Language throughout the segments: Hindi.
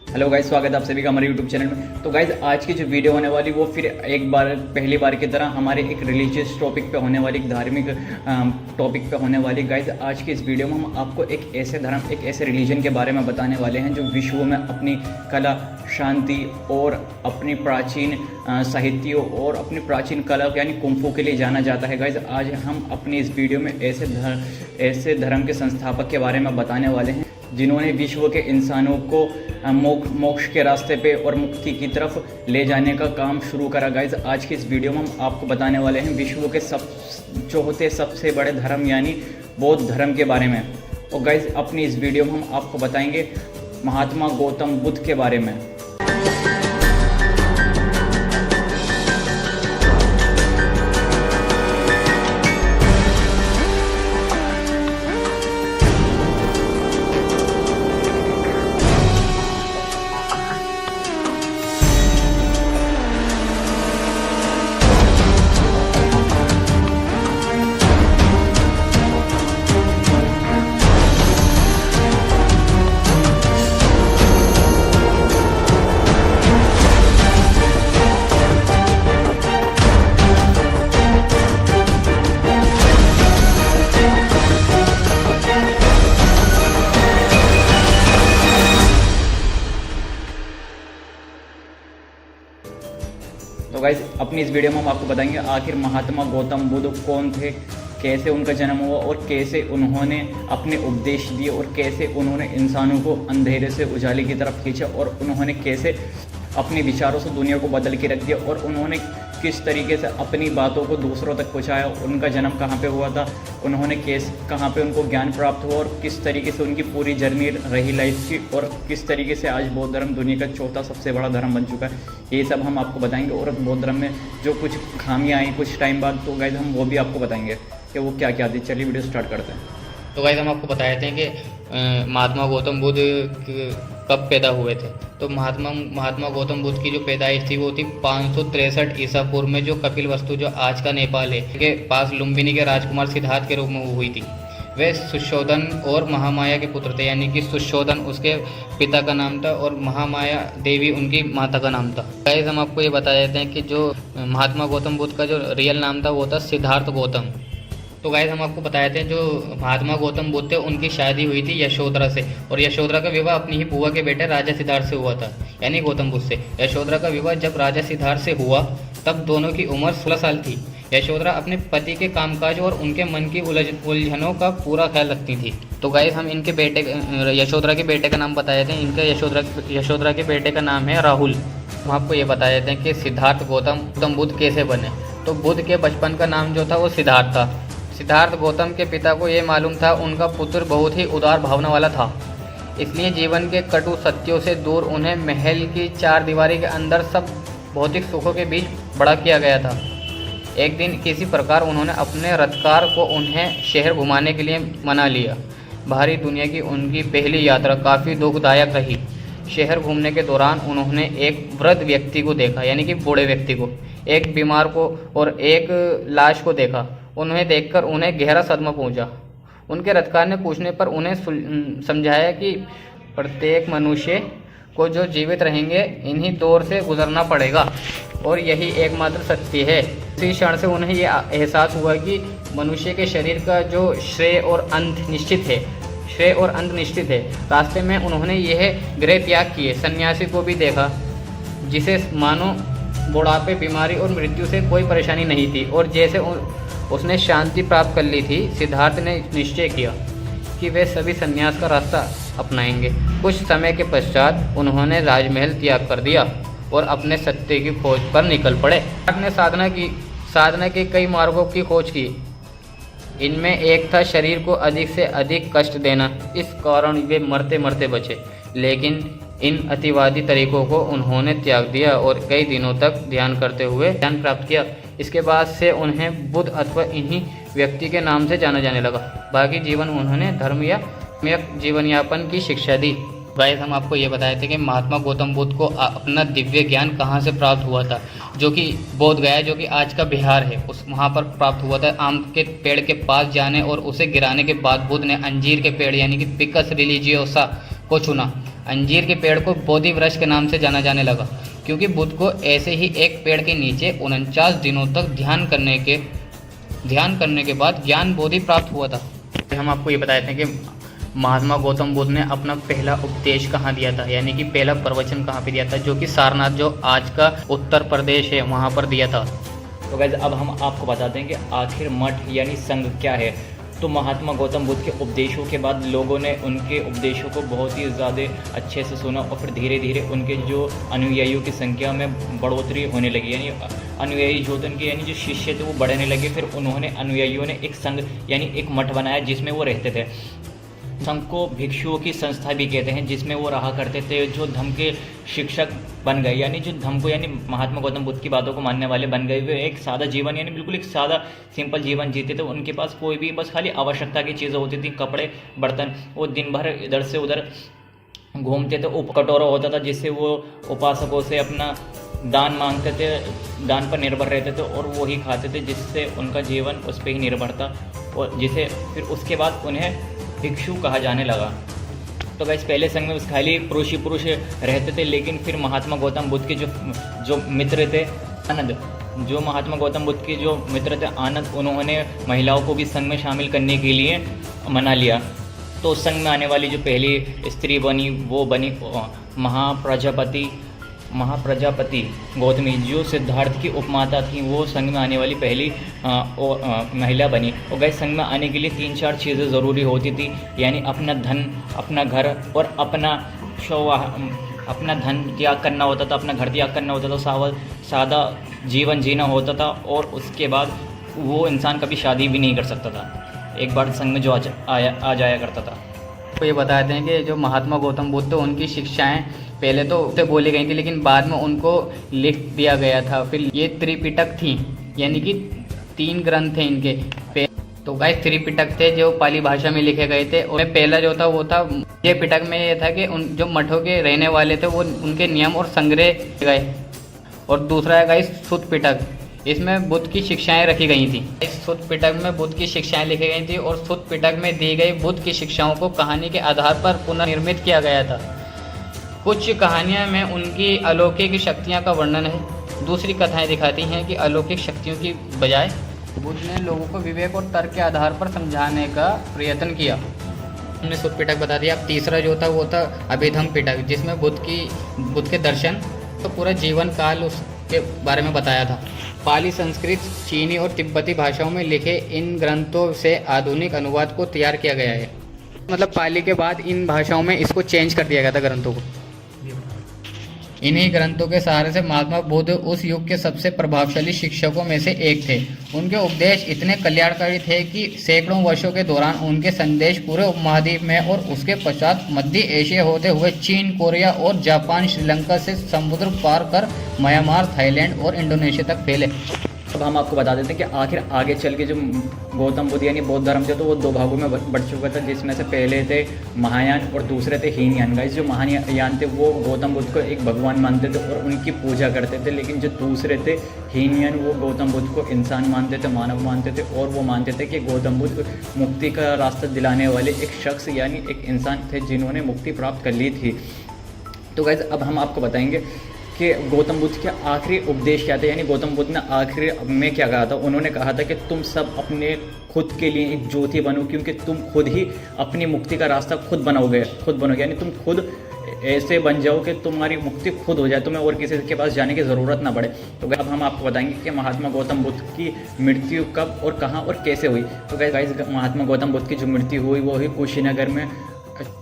हेलो गाइस, स्वागत है आप सभी का हमारे यूट्यूब चैनल में। तो गाइस, आज की जो वीडियो होने वाली वो फिर एक बार पहली बार की तरह हमारे एक रिलीजियस टॉपिक पे होने वाली, एक धार्मिक टॉपिक पे होने वाली। गाइस, आज की इस वीडियो में हम आपको एक ऐसे धर्म, एक ऐसे रिलीजन के बारे में बताने वाले हैं जो विश्व में अपनी कला, शांति और अपनी प्राचीन साहित्यों और अपनी प्राचीन कला यानी कुंफू के लिए जाना जाता है। गाइस, आज हम अपनी इस वीडियो में ऐसे धर्म के संस्थापक के बारे में बताने वाले हैं जिन्होंने विश्व के इंसानों को मोक्ष के रास्ते पे और मुक्ति की तरफ ले जाने का काम शुरू करा। गाइज, आज की इस वीडियो में हम आपको बताने वाले हैं विश्व के चौथे सबसे बड़े धर्म यानी बौद्ध धर्म के बारे में। और गाइज, अपनी इस वीडियो में हम आपको बताएंगे महात्मा गौतम बुद्ध के बारे में। तो गाइज, अपनी इस वीडियो में हम आपको बताएंगे आखिर महात्मा गौतम बुद्ध कौन थे, कैसे उनका जन्म हुआ और कैसे उन्होंने अपने उपदेश दिए और कैसे उन्होंने इंसानों को अंधेरे से उजाले की तरफ खींचा और उन्होंने कैसे अपने विचारों से दुनिया को बदल के रख दिया और उन्होंने किस तरीके से अपनी बातों को दूसरों तक पहुंचाया। उनका जन्म कहाँ पे हुआ था, उन्होंने कहाँ पे उनको ज्ञान प्राप्त हुआ और किस तरीके से उनकी पूरी जर्नी रही लाइफ की और किस तरीके से आज बौद्ध धर्म दुनिया का चौथा सबसे बड़ा धर्म बन चुका है। ये सब हम आपको बताएंगे और बौद्ध धर्म में जो कुछ खामियाँ आई कुछ टाइम बाद, तो गाइस हम वो भी आपको बताएंगे कि वो क्या क्या थी। चलिए वीडियो स्टार्ट करते हैं। तो गाइस, हम आपको बताए थे कि महात्मा गौतम बुद्ध कब पैदा हुए थे। तो महात्मा गौतम बुद्ध की जो पैदाइश थी वो थी 563 ईसा पूर्व में, जो कपिल वस्तु जो आज का नेपाल है के पास लुम्बिनी के राजकुमार सिद्धार्थ के रूप में हुई थी। वे सुशोधन और महामाया के पुत्र थे, यानी कि सुशोधन उसके पिता का नाम था और महामाया देवी उनकी माता का नाम था। गाइस, हम आपको ये बता देते हैं कि जो महात्मा गौतम बुद्ध का जो रियल नाम था वो था सिद्धार्थ गौतम। तो गाइस, हम आपको बताए थे जो महात्मा गौतम बुद्ध थे उनकी शादी हुई थी यशोधरा से, और यशोधरा का विवाह अपनी ही बुआ के बेटे राजा सिद्धार्थ से हुआ था, यानी गौतम बुद्ध से। यशोधरा का विवाह जब राजा सिद्धार्थ से हुआ तब दोनों की उम्र 16 साल थी। यशोधरा अपने पति के कामकाज और उनके मन की उलझनों का पूरा ख्याल रखती थी। तो गाइस, हम इनके बेटे यशोधरा के बेटे का नाम बताए थे। इनका यशोधरा के बेटे का नाम है राहुल। हम आपको ये बता देते हैं कि सिद्धार्थ गौतम बुद्ध कैसे बने। तो बुद्ध के बचपन का नाम जो था वो सिद्धार्थ था। सिद्धार्थ गौतम के पिता को ये मालूम था उनका पुत्र बहुत ही उदार भावना वाला था, इसलिए जीवन के कटु सत्यों से दूर उन्हें महल की चार दीवारी के अंदर सब भौतिक सुखों के बीच बड़ा किया गया था। एक दिन किसी प्रकार उन्होंने अपने रथकार को उन्हें शहर घुमाने के लिए मना लिया। बाहरी दुनिया की उनकी पहली यात्रा काफ़ी दुखदायक रही। शहर घूमने के दौरान उन्होंने एक वृद्ध व्यक्ति को देखा, यानी कि बूढ़े व्यक्ति को, एक बीमार को और एक लाश को देखा। उन्हें देखकर उन्हें गहरा सदमा पहुंचा। उनके रथकार ने पूछने पर उन्हें समझाया कि प्रत्येक मनुष्य को जो जीवित रहेंगे इन्हीं दौर से गुजरना पड़ेगा और यही एकमात्र सत्य है। इसी क्षण से उन्हें यह एहसास हुआ कि मनुष्य के शरीर का जो श्रेय और अंत निश्चित है। रास्ते में उन्होंने यह गृह त्याग किए। सन्यासी को भी देखा जिसे मानो बुढ़ापे, बीमारी और मृत्यु से कोई परेशानी नहीं थी और जैसे उसने शांति प्राप्त कर ली थी। सिद्धार्थ ने निश्चय किया कि वे सभी संन्यास का रास्ता अपनाएंगे। कुछ समय के पश्चात उन्होंने राजमहल त्याग कर दिया और अपने सत्य की खोज पर निकल पड़े। सिद्धार्थ ने साधना के कई मार्गों की खोज की। इनमें एक था शरीर को अधिक से अधिक कष्ट देना। इस कारण वे मरते मरते बचे, लेकिन इन अतिवादी तरीकों को उन्होंने त्याग दिया और कई दिनों तक ध्यान करते हुए ज्ञान प्राप्त किया। इसके बाद से उन्हें बुद्ध अथवा इन्हीं व्यक्ति के नाम से जाना जाने लगा। बाकी जीवन उन्होंने धर्म या जीवन यापन की शिक्षा दी। गाइस, हम आपको ये बताए थे कि महात्मा गौतम बुद्ध को अपना दिव्य ज्ञान कहाँ से प्राप्त हुआ था, जो कि बोध गया, जो कि आज का बिहार है, वहाँ पर प्राप्त हुआ था। आम के पेड़ के पास जाने और उसे गिराने के बाद बुद्ध ने अंजीर के पेड़ यानी कि पिकस रिलीजियोसा को चुना। अंजीर के पेड़ को बोधि वृक्ष के नाम से जाना जाने लगा, क्योंकि बुद्ध को ऐसे ही एक पेड़ के नीचे 49 दिनों तक ध्यान करने के बाद ज्ञान बोधि प्राप्त हुआ था। हम आपको ये बताए थे कि महात्मा गौतम बुद्ध ने अपना पहला उपदेश कहाँ दिया था, यानी कि पहला प्रवचन कहाँ पे दिया था, जो कि सारनाथ, जो आज का उत्तर प्रदेश है, वहाँ पर दिया था। तो गाइस अब हम आपको बताते हैं कि आखिर मठ यानी संघ क्या है। तो महात्मा गौतम बुद्ध के उपदेशों के बाद लोगों ने उनके उपदेशों को बहुत ही ज़्यादा अच्छे से सुना और फिर धीरे धीरे उनके जो अनुयायियों की संख्या में बढ़ोतरी होने लगी, यानी अनुयायी जो थे उनके यानी जो शिष्य थे वो बढ़ने लगे। फिर उन्होंने अनुयायियों ने एक संघ यानी एक मठ बनाया जिसमें वो रहते थे। संघ को भिक्षुओं की संस्था भी कहते हैं, जिसमें वो रहा करते थे, जो धम्म के शिक्षक बन गए, यानी जो धम्म को यानी महात्मा गौतम बुद्ध की बातों को मानने वाले बन गए। वे एक सादा जीवन यानी बिल्कुल एक सादा सिंपल जीवन जीते थे। उनके पास कोई भी बस खाली आवश्यकता की चीज़ें होती थी, कपड़े, बर्तन। वो दिन भर इधर से उधर घूमते थे। कटोरा होता था जिससे वो उपासकों से अपना दान मांगते थे, दान पर निर्भर रहते थे और वो ही खाते थे, जिससे उनका जीवन उस पर ही निर्भर था और जिसे फिर उसके बाद उन्हें भिक्षु कहा जाने लगा। तो गाइस पहले संघ में बस खाली पुरुष ही पुरुष रहते थे, लेकिन फिर महात्मा गौतम बुद्ध के जो मित्र थे आनंद, जो महात्मा गौतम बुद्ध के जो मित्र थे आनंद, उन्होंने महिलाओं को भी संघ में शामिल करने के लिए मना लिया। तो संघ में आने वाली जो पहली स्त्री बनी वो बनी महाप्रजापति गौतमी, जो सिद्धार्थ की उपमाता थी। वो संघ में आने वाली पहली महिला बनी। और गैस संघ में आने के लिए 3-4 चीज़ें ज़रूरी होती थी, यानी अपना धन, अपना घर और अपना धन त्याग करना होता था, अपना घर त्याग करना होता था, सादा जीवन जीना होता था और उसके बाद वो इंसान कभी शादी भी नहीं कर सकता था, एक बार संघ में जो आ जाया करता था। तो ये बताते हैं कि जो महात्मा गौतम बुद्ध, उनकी शिक्षाएं पहले तो बोली गई थी, लेकिन बाद में उनको लिख दिया गया था। फिर ये त्रिपिटक थी, यानी कि 3 ग्रंथ थे इनके। तो गाइस त्रिपिटक थे जो पाली भाषा में लिखे गए थे। और पहला जो था वो था, ये पिटक में ये था कि उन जो मठों के रहने वाले थे वो उनके नियम और संग्रह गए। और दूसरा है गाइस सुत्त पिटक, इसमें बुद्ध की शिक्षाएं रखी गई थी। इस सुत्त पिटक में बुद्ध की शिक्षाएं लिखी गई थी और सुत्त पिटक में दी गई बुद्ध की शिक्षाओं को कहानी के आधार पर पुनर्निर्मित किया गया था। कुछ कहानियां में उनकी अलौकिक शक्तियां का वर्णन है, दूसरी कथाएं दिखाती हैं कि अलौकिक शक्तियों की बजाय बुद्ध ने लोगों को विवेक और तर्क के आधार पर समझाने का प्रयत्न किया। हमने सुत्त पिटक बता दिया। अब तीसरा जो था वो था अभिधम्म पिटक, जिसमें बुद्ध के दर्शन तो पूरा जीवन काल उसके बारे में बताया था। पाली, संस्कृत, चीनी और तिब्बती भाषाओं में लिखे इन ग्रंथों से आधुनिक अनुवाद को तैयार किया गया है। मतलब पाली के बाद इन भाषाओं में इसको चेंज कर दिया गया था ग्रंथों को। इन्हीं ग्रंथों के सहारे से महात्मा बुद्ध उस युग के सबसे प्रभावशाली शिक्षकों में से एक थे। उनके उपदेश इतने कल्याणकारी थे कि सैकड़ों वर्षों के दौरान उनके संदेश पूरे उपमहाद्वीप में और उसके पश्चात मध्य एशिया होते हुए चीन, कोरिया और जापान, श्रीलंका से समुद्र पार कर म्यांमार, थाईलैंड और इंडोनेशिया तक फैले। अब हम आपको बता देते हैं कि आखिर आगे चल के जो गौतम बुद्ध यानी बौद्ध धर्म थे तो वो 2 भागों में बढ़ चुका था, जिसमें से पहले थे महायान और दूसरे थे हीनयान। गाइस जो महायान थे वो गौतम बुद्ध को एक भगवान मानते थे और उनकी पूजा करते थे, लेकिन जो दूसरे थे हीनयान वो गौतम बुद्ध को इंसान मानते थे, मानव मानते थे और वो मानते थे कि गौतम बुद्ध मुक्ति का रास्ता दिलाने वाले एक शख्स यानी एक इंसान थे जिन्होंने मुक्ति प्राप्त कर ली थी। तो गाइस अब हम आपको बताएंगे कि गौतम बुद्ध के आखिरी उपदेश क्या थे, यानी गौतम बुद्ध ने आखिरी में क्या कहा था। उन्होंने कहा था कि तुम सब अपने खुद के लिए एक ज्योति बनो, क्योंकि तुम खुद ही अपनी मुक्ति का रास्ता खुद बनोगे, यानी तुम खुद ऐसे बन जाओ कि तुम्हारी मुक्ति खुद हो जाए, तुम्हें और किसी के पास जाने की ज़रूरत ना पड़े। तो अब हम आपको बताएंगे कि महात्मा गौतम बुद्ध की मृत्यु कब और कहाँ और कैसे हुई। तो गाइस महात्मा गौतम बुद्ध की जो मृत्यु हुई वो हुई कुशीनगर में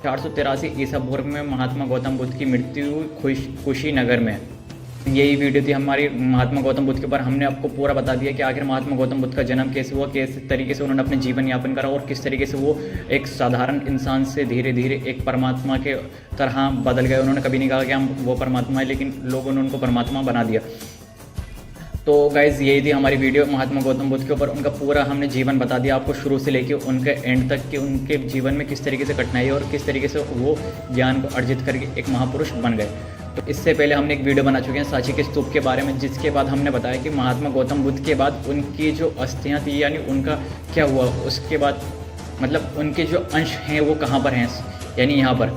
483 ईसा पूर्व में महात्मा गौतम बुद्ध की मृत्यु हुई कुशीनगर में। यही वीडियो थी हमारी महात्मा गौतम बुद्ध के ऊपर। हमने आपको पूरा बता दिया कि आखिर महात्मा गौतम बुद्ध का जन्म कैसे हुआ, किस तरीके से उन्होंने अपने जीवन यापन करा और किस तरीके से वो एक साधारण इंसान से धीरे धीरे एक परमात्मा के तरह बदल गए। उन्होंने कभी नहीं कहा कि हम वो परमात्मा है, लेकिन लोगों ने उनको परमात्मा बना दिया। तो गाइज़ यही थी हमारी वीडियो महात्मा गौतम बुद्ध के ऊपर। उनका पूरा हमने जीवन बता दिया आपको शुरू से लेके उनके एंड तक कि उनके जीवन में किस तरीके से कठिनाई और किस तरीके से वो ज्ञान को अर्जित करके एक महापुरुष बन गए। तो इससे पहले हमने एक वीडियो बना चुके हैं सांची के स्तूप के बारे में, जिसके बाद हमने बताया कि महात्मा गौतम बुद्ध के बाद उनकी जो अस्थियाँ थी यानी उनका क्या हुआ, उसके बाद मतलब उनके जो अंश हैं वो कहाँ पर हैं, यानी यहाँ पर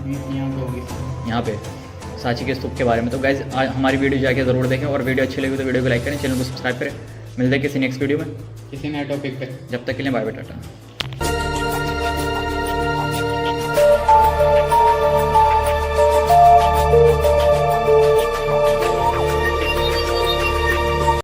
यहाँ पे होगी। यहाँ पे सांची के स्तूप के बारे में। तो गाइज हमारी वीडियो जाके ज़रूर देखें और वीडियो अच्छी लगी तो वीडियो को लाइक करें, चैनल को सब्सक्राइब करें। मिलते हैं किसी नेक्स्ट वीडियो में किसी नए टॉपिक पे। जब तक के लिए बाय बाय टाटा।